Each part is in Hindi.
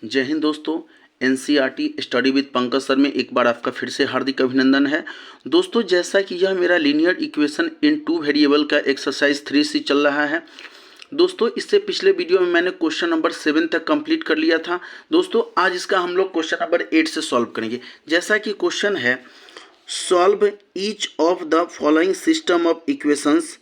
जय हिंद दोस्तों। NCERT study with Pankaj sir में एक बार आपका फिर से हार्दिक अभिनंदन है। दोस्तों, जैसा कि यह मेरा linear equation in two variable का एक्सरसाइज 3C चल रहा है। दोस्तों, इससे पिछले वीडियो में मैंने क्वेश्चन नंबर 7 तक कंप्लीट कर लिया था। दोस्तों, आज इसका हम लोग क्वेश्चन नंबर 8 से सॉल्व करेंगे। जैसा कि क्वेश्चन है, solve each of the following system of equations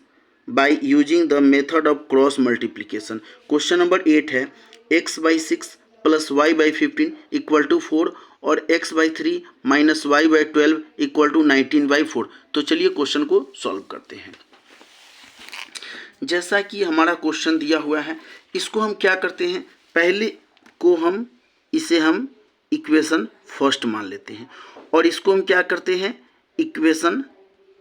by using the method of cross multiplication. Question number 8 है, x/6 plus y/15 equal to 4 और x/3 minus y/12 equal to 19/4। तो चलिए क्वेश्चन को सॉल्व करते हैं। जैसा कि हमारा क्वेश्चन दिया हुआ है, इसको हम क्या करते हैं, पहले को हम इक्वेशन फर्स्ट मान लेते हैं और इसको हम क्या करते हैं, इक्वेशन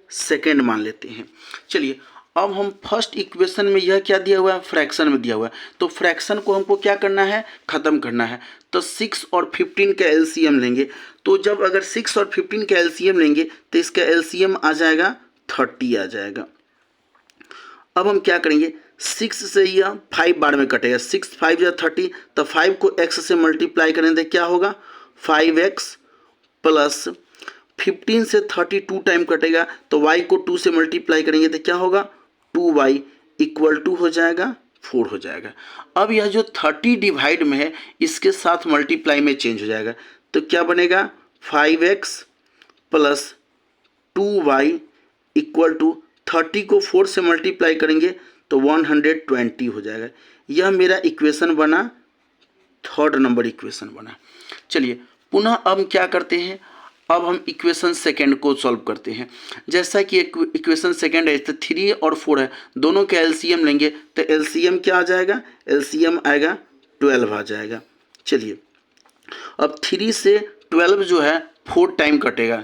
सेकेंड मान लेते हैं। चलिए, अब हम फर्स्ट इक्वेशन में यह क्या दिया हुआ है, फ्रैक्शन में दिया हुआ है, तो फ्रैक्शन को हमको क्या करना है, ख़त्म करना है। तो 6 और 15 का एलसीएम लेंगे। तो जब अगर 6 और 15 का एलसीएम लेंगे तो इसका एलसीएम आ जाएगा 30 आ जाएगा। अब हम क्या करेंगे, 6 से यह 5 बार में कटेगा, 6 5 या 30, तो 5 को x से मल्टीप्लाई करें तो क्या होगा, 5x प्लस 15 से 32 टाइम कटेगा, तो y को 2 से मल्टीप्लाई करेंगे तो क्या होगा, 2y इक्वल टू हो जाएगा 4 हो जाएगा। अब यह जो 30 डिवाइड में है इसके साथ मल्टीप्लाई में चेंज हो जाएगा, तो क्या बनेगा, 5x plus 2y equal to 30 को 4 से मल्टीप्लाई करेंगे तो 120 हो जाएगा। यह मेरा इक्वेशन बना, थर्ड नंबर इक्वेशन बना। चलिए पुनः अब क्या करते हैं, अब हम इक्वेशन सेकेंड को सॉल्व करते हैं। जैसा कि इक्वेशन सेकेंड है तो 3 और 4 है, दोनों का एलसीएम लेंगे तो एलसीएम क्या आ जाएगा, एलसीएम आएगा 12 आ जाएगा। चलिए, अब 3 से 12 जो है 4 टाइम कटेगा,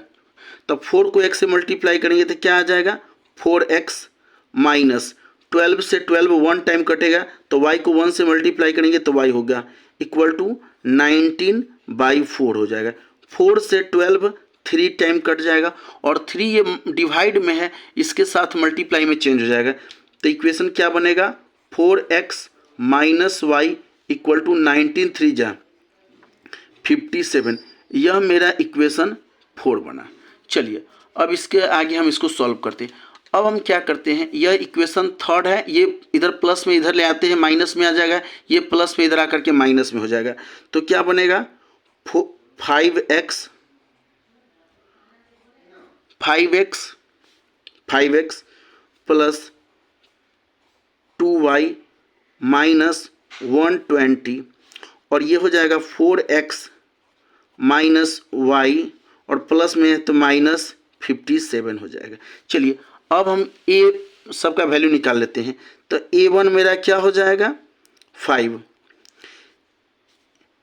तो 4 को x से मल्टीप्लाई करेंगे तो क्या आ जाएगा, 4x माइनस 12 से 12 1 टाइम कटेगा, तो y को 1 से मल्टीप्लाई करेंगे तो y होगा इक्वल टू 19/4 हो जाएगा। 4 से 12 3 टाइम कट जाएगा और 3 ये डिवाइड में है, इसके साथ मल्टीप्लाई में चेंज हो जाएगा, तो इक्वेशन क्या बनेगा, 4x minus Y equal to 19 3 जा 57। यह मेरा इक्वेशन 4 बना। चलिए अब इसके आगे हम इसको सॉल्व करते हैं। अब हम क्या करते हैं, यह इक्वेशन थर्ड है, ये इधर प्लस में इधर ले आते हैं, माइनस में आ जाएगा, ये प्लस में इधर आकर के माइनस में हो जाएगा, तो क्या बनेगा, 5x प्लस 2y माइनस 120 और ये हो जाएगा 4x माइनस वाई और प्लस में है तो माइनस 57 हो जाएगा। चलिए अब हम a सबका वैल्यू निकाल लेते हैं, तो a1 मेरा क्या हो जाएगा 5,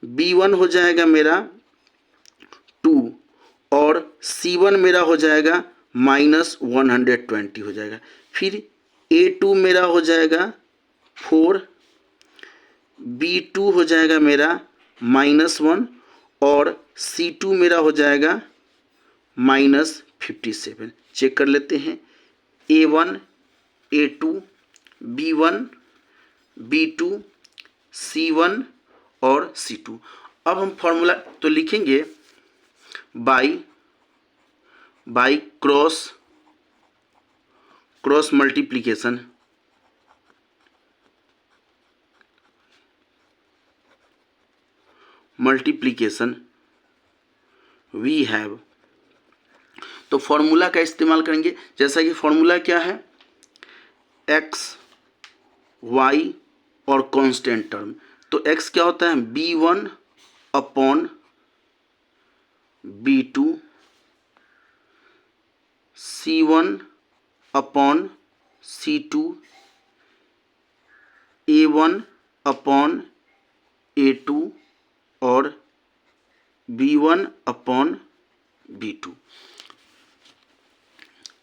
b1 हो जाएगा मेरा 2 और c1 मेरा हो जाएगा माइनस 120 हो जाएगा। फिर a2 मेरा हो जाएगा 4, b2 हो जाएगा मेरा -1 और c2 मेरा हो जाएगा -57। चेक कर लेते हैं, a1 a2 b1 b2 c1 और c2। अब हम फॉर्मूला तो लिखेंगे by cross multiplication we have, तो फॉर्मूला का इस्तेमाल करेंगे। जैसा कि फॉर्मूला क्या है, x y और कांस्टेंट टर्म, तो x क्या होता है, b1 upon b2 c1 upon c2 a1 upon a2 और b1 अपॉन b2।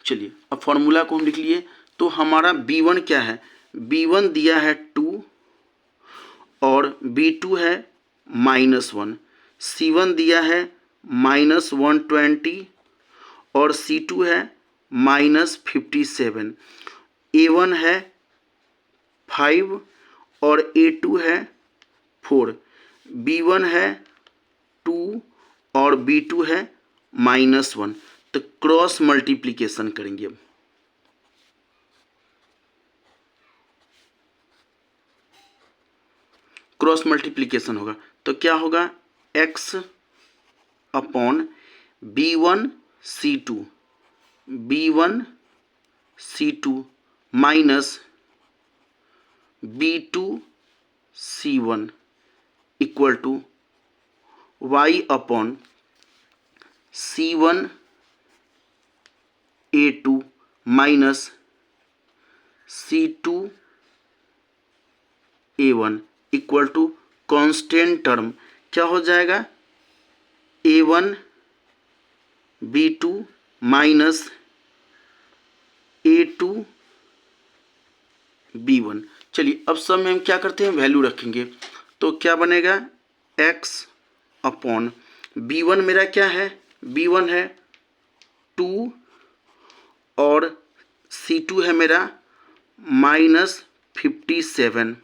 चलिए अब फॉर्मूला को हम लिख लिए, तो हमारा b1 क्या है, b1 दिया है 2 और b2 है -1, c1 दिया है -120 और c2 है -57, a1 है 5 और a2 है 4। B1 है 2 और B2 है -1, तो क्रॉस मल्टीप्लिकेशन करेंगे। अब क्रॉस मल्टीप्लिकेशन होगा तो क्या होगा, x upon B1 C2 minus B2 C1 equal to y upon C1 A2 minus C2 A1 equal to constant term क्या हो जाएगा, A1 B2 minus A2 B1। चलिए अब सब में हम क्या करते हैं, वैल्यू रखेंगे तो क्या बनेगा, x अपॉन B1 मेरा क्या है, B1 है 2 और C2 है मेरा -57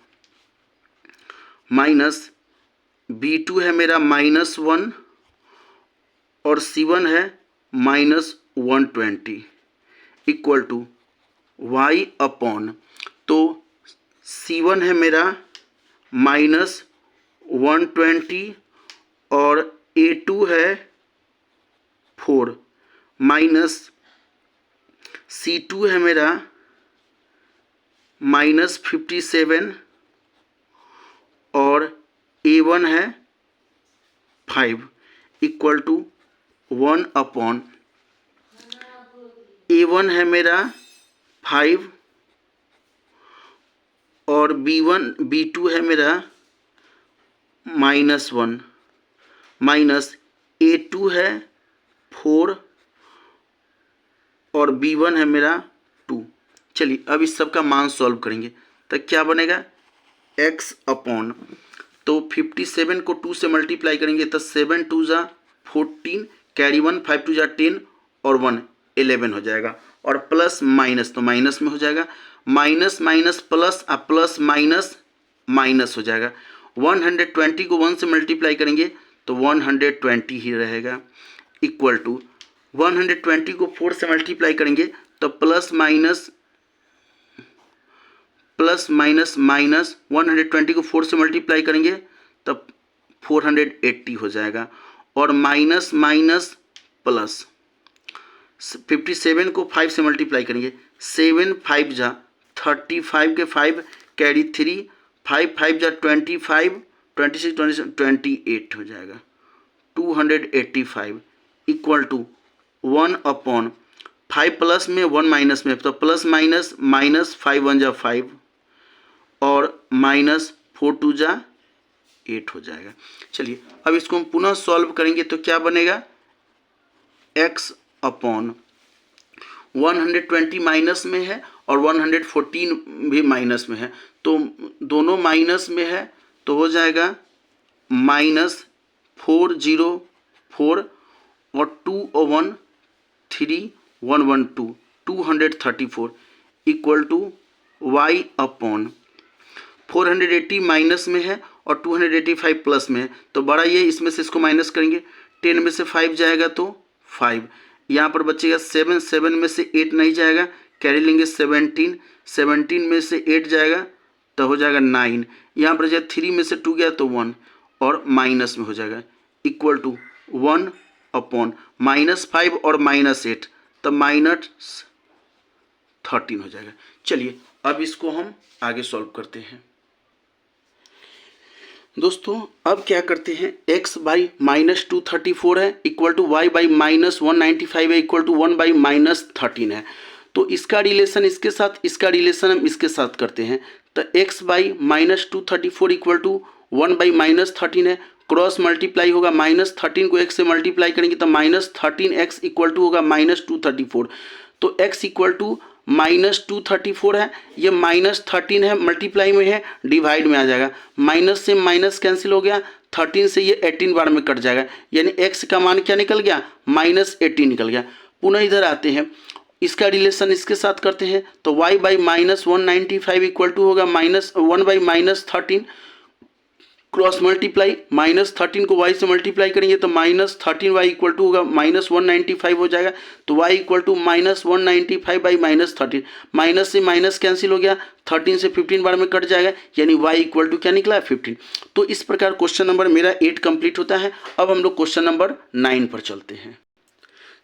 माइनस B2 है मेरा -1 और C1 है -120 इक्वल टू y अपॉन, तो C1 है मेरा -120 और A2 है 4 माइनस C2 है मेरा -57 और A1 है 5 इक्वल टू 1 अपॉन, A1 है मेरा 5 और B2 है मेरा -1 माइनस A2 है 4 और B1 है मेरा 2। चलिए अब इस सब का मान सॉल्व करेंगे तो क्या बनेगा, x अपॉन, तो 57 को 2 से मल्टीप्लाई करेंगे तो 7 2 जा 14, कैरी 1, 5 2 जा 10 और 1 11 हो जाएगा, और प्लस माइनस तो माइनस में हो जाएगा, minus minus plus, plus minus minus हो जाएगा। 120 को 1 से मल्टीप्लाई करेंगे तो 120 ही रहेगा, इक्वल टू 120 को 4 से मल्टीप्लाई करेंगे तो प्लस माइनस माइनस 120 को 4 से मल्टीप्लाई करेंगे तब 480 हो जाएगा, और माइनस माइनस प्लस 57 को 5 से मल्टीप्लाई करेंगे, 7 5 जा 35 के 5 कैरी 3, 5 5 जा 25, 26 27 28 हो जाएगा, 285 इक्वल टू 1 अपॉन 5 प्लस में 1 माइनस में, तो प्लस माइनस माइनस 5 1 जा 5 और माइनस 4 2 जा 8 हो जाएगा। चलिए अब इसको हम पुनः सॉल्व करेंगे तो क्या बनेगा, x अपॉन 120 माइनस में है और 114 भी माइनस में है, तो दोनों माइनस में है तो हो जाएगा -404 और 2 और 1 3 112 234 equal to y upon 480 minus में है और 285 प्लस में है, तो बड़ा ये इसमें से इसको माइनस करेंगे, 10 में से 5 जाएगा तो 5, यहाँ पर बचेगा 7, 7 में से 8 नहीं जाएगा, कैरी लेंगे 17, 17 में से 8 जाएगा तो हो जाएगा 9, यहाँ पर जब 3 में से 2 गया तो 1 और माइनस में हो जाएगा, इक्वल टू 1 अपॉन -5 और -8 तो -13 हो जाएगा। चलिए अब इसको हम आगे सॉल्व करते हैं। दोस्तों अब क्या करते हैं, x बाई -234 है इक्वल टू y बाई -195 है इक्वल टू 1 बाई -13 है, तो इसका रिलेशन इसके साथ, इसका रिलेशन हम इसके साथ करते हैं, तो x by -234 equal to 1 by -13 है, क्रॉस मल्टीप्लाई होगा, -13 को x से मल्टीप्लाई करेंगे तो -13x इक्वल टू होगा -234, तो x इक्वल टू -234 है, ये -13 है, मल्टीप्लाई में है, डिवाइड में आ जाएगा, माइनस से माइनस कैंसिल हो गया, 13 से ये 18 बार में कट जाएगा, यानी x का मान क्या निकल गया, -18 निकल गया। पुनः इधर आते हैं, इसका रिलेशन इसके साथ करते हैं, तो y बाई -195 इक्वल टू होगा -1 बाई -13 क्रॉस मल्टीप्लाई, -13 को y से मल्टीप्लाई करेंगे तो -13y इक्वल टू होगा -195 हो जाएगा। तो y equal to -195 by -13, minus से माइनस कैंसिल हो गया, 13 से 15 बार में कट जाएगा, यानी y इक्वल टू क्या निकला 15। तो इस प्रकार क्वेश्चन नंबर मेरा 8 कंप्लीट होता है। अब हम लोग क्वेश्चन नंबर 9 पर चलते हैं।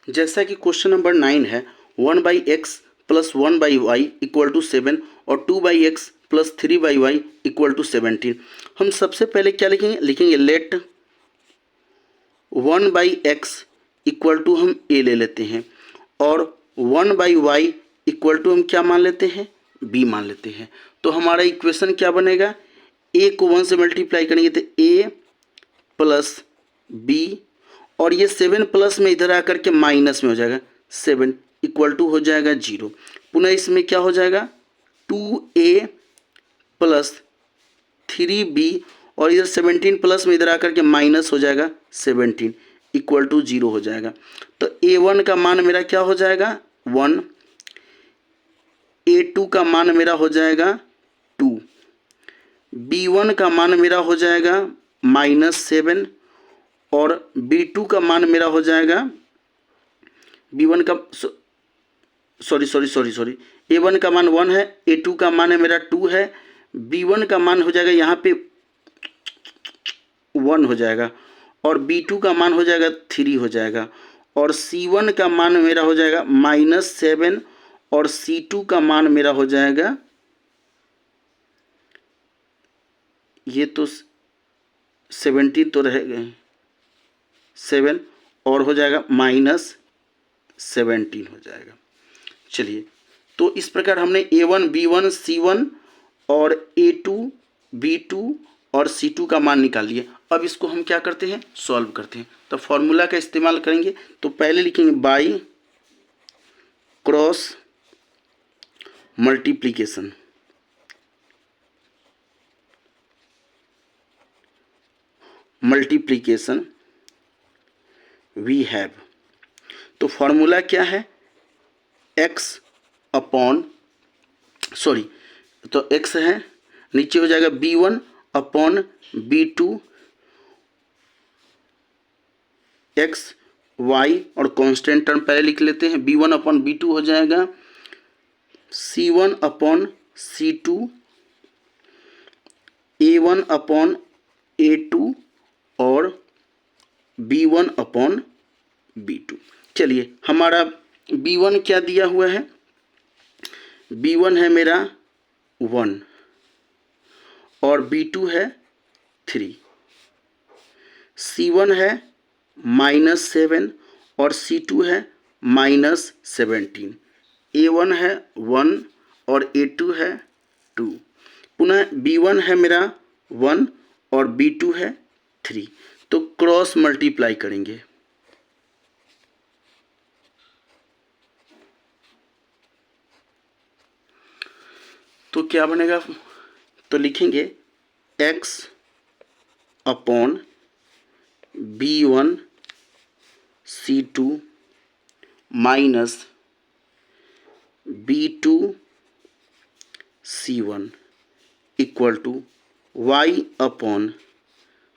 जैसा कि क्वेश्चन नंबर 9 है, 1/x plus 1/y equal to 7 और 2/x plus 3/y equal to 17। हम सबसे पहले क्या लिखेंगे, लिखेंगे लेट 1/x इक्वल टू हम a ले लेते हैं और 1/y इक्वल टू हम क्या मान लेते हैं, b मान लेते हैं। तो हमारा इक्वेशन क्या बनेगा, a को 1 से मल्टीप्लाई करेंगे तो a प्लस b और ये 7 प्लस में इधर आकर के माइनस में हो जाएगा 7 इक्वल टू हो जाएगा 0। पुनः इसमें क्या हो जाएगा 2a प्लस 3b और इधर 17 प्लस में इधर आकर के माइनस हो जाएगा 17 इक्वल टू 0 हो जाएगा। तो a1 का मान मेरा क्या हो जाएगा 1, a2 का मान मेरा हो जाएगा 2, b1 का मान मेरा हो जाएगा -7 और b2 का मान मेरा हो जाएगा b1 का सॉरी a1 का मान 1 है, a2 का मान है मेरा 2 है, b1 का मान हो जाएगा यहाँ पे 1 हो जाएगा और b2 का मान हो जाएगा 3 हो जाएगा और c1 का मान मेरा हो जाएगा -7 और c2 का मान मेरा हो जाएगा, ये तो 17 तो रह गए 7 और हो जाएगा -17 हो जाएगा। चलिए, तो इस प्रकार हमने a1 b1 c1 और a2 b2 और c2 का मान निकाल लिए। अब इसको हम क्या करते हैं, सॉल्व करते हैं। तो फॉर्मूला का इस्तेमाल करेंगे। तो पहले लिखेंगे by cross multiplication, we have. तो फॉर्मूला क्या है, x अपॉन तो x है, नीचे हो जाएगा b1 upon b2 x y और कांस्टेंट टर्म पहले लिख लेते हैं। b1 अपॉन b2 हो जाएगा c1 upon c2, a1 upon a2 और b1 अपॉन b2। चलिए, हमारा b1 क्या दिया हुआ है, b1 है मेरा 1 और b2 है 3, c1 है -7 और c2 है -17, a1 है 1 और a2 है 2, पुनः b1 है मेरा 1 और b2 है 3। तो क्रॉस मल्टीप्लाई करेंगे। तो क्या बनेगा, तो लिखेंगे x upon b1 c2 minus b2 c1 equal to y upon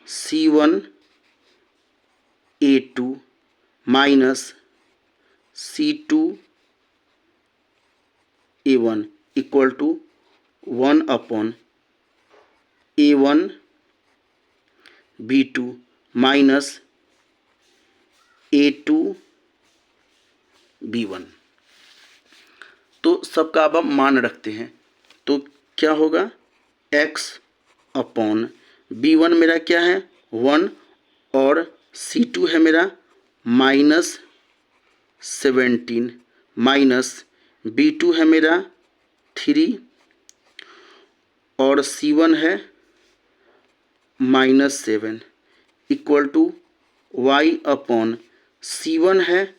c1 a2 minus c2 a1 equal to 1 upon a1 b2 minus a2 b1। तो सबका अब हम मान रखते हैं। तो क्या होगा, x अपॉन b1 मेरा क्या है 1 और c2 है मेरा -17 माइनस b2 है मेरा 3 और c1 है -7 equal to y upon c1 है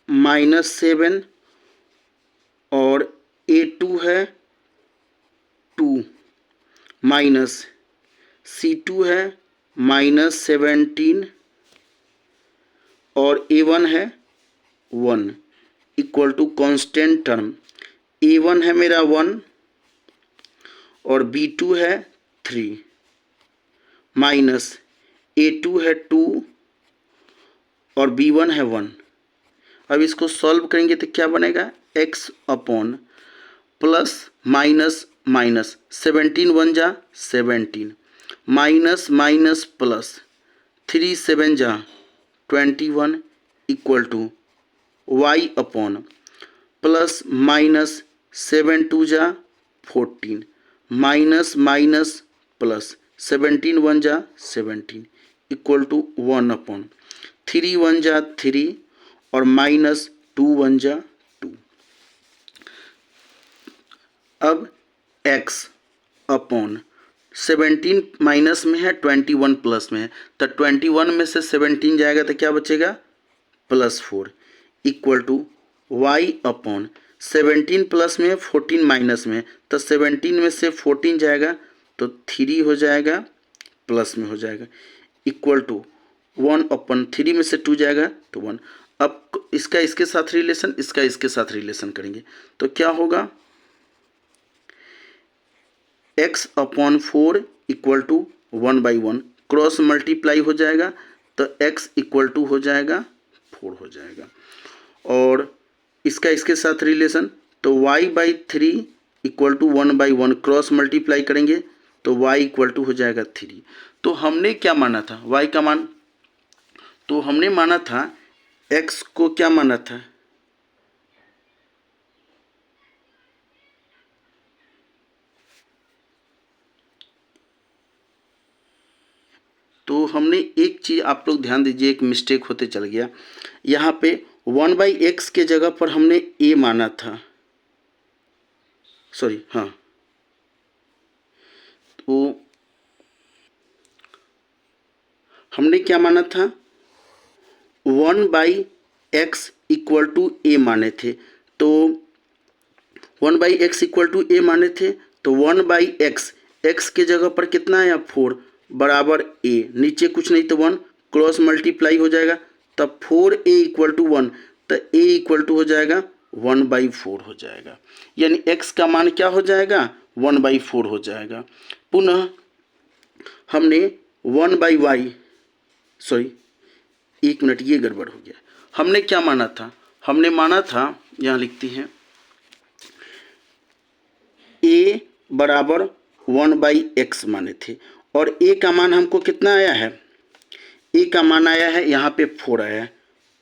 -7 और a2 है 2 माइनस c2 है -17 और a1 है 1 equal to constant term, a1 है मेरा 1 और b2 है 3 माइनस A2 है 2 और B1 है 1। अब इसको सॉल्व करेंगे तो क्या बनेगा, x upon plus minus minus 17 1 जा 17 माइनस माइनस प्लस 3 7 जा 21 equal to y upon plus minus 7 2 जा 14 माइनस माइनस प्लस 17 1 जा 17 इक्वल टू 1 अपॉन 3 1 जा 3 और माइनस 2 1 जा 2। अब x अपॉन 17 माइनस में है 21 प्लस में है, तो 21 में से 17 जाएगा तो क्या बचेगा, +4 equal to y upon 17 plus में 14 माइनस में, तो 17 में से 14 जाएगा तो 3 हो जाएगा, प्लस में हो जाएगा इक्वल टू 1 अपॉन 3 में से 2 जाएगा तो 1। अब इसका इसके साथ रिलेशन, इसका इसके साथ रिलेशन करेंगे तो क्या होगा, x upon 4 equal to 1/1 cross multiply हो जाएगा तो x इक्वल टू हो जाएगा 4 हो जाएगा। और इसका इसके साथ रिलेशन तो y/3 equal to 1/1 cross multiply करेंगे तो y इक्वल टू हो जाएगा 3। तो हमने क्या माना था, y का मान, तो हमने माना था x को क्या माना था, तो हमने एक चीज़ आप लोग ध्यान दीजिए, एक मिस्टेक होते चल गया, यहाँ पे 1/x के जगह पर हमने a माना था, सॉरी हाँ, तो हमने क्या माना था 1/x इक्वल टू a माने थे, तो 1/x इक्वल टू a माने थे तो 1/x x के जगह पर कितना आया 4 बराबर a, नीचे कुछ नहीं तो 1 क्रॉस मल्टीप्लाई हो जाएगा तब 4a इक्वल टू 1, तो a इक्वल टू हो जाएगा 1/4 हो जाएगा, यानी x का मान क्या हो जाएगा 1/4 हो जाएगा। पुनः हमने 1/y, सॉरी एक मिनट ये गड़बड़ हो गया, हमने क्या माना था, हमने माना था यहाँ लिखते हैं a बराबर 1/x माने थे और a का मान हमको कितना आया है, a का मान आया है यहाँ पे 4 आया है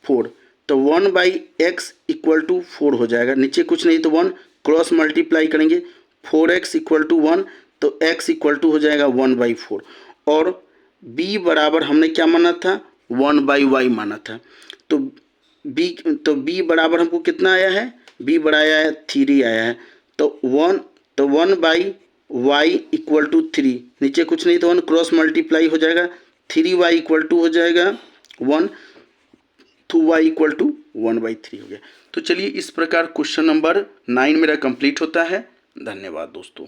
4, तो 1/x इक्वल टू 4 हो जाएगा, नीचे कुछ नहीं तो 1 क्रॉस मल्टीप्लाई करेंगे 4x इक्वल टू 1 तो x इक्वल टू हो जाएगा 1/4। और b बराबर हमने क्या माना था 1/y माना था, तो b बराबर हमको कितना आया है, b बड़ा आया है 3 आया है, तो 1/y इक्वल टू 3, नीचे कुछ नहीं तो 1 क्रॉस मल्टीप्लाई हो जाएगा 3y इक्वल टू हो जाएगा 1, तो y इक्वल टू 1/3 हो गया। तो चलिए इस प्रकार क्वेश्चन नंबर 9 मेरा कंप्लीट होता है। धन्यवाद दोस्तों।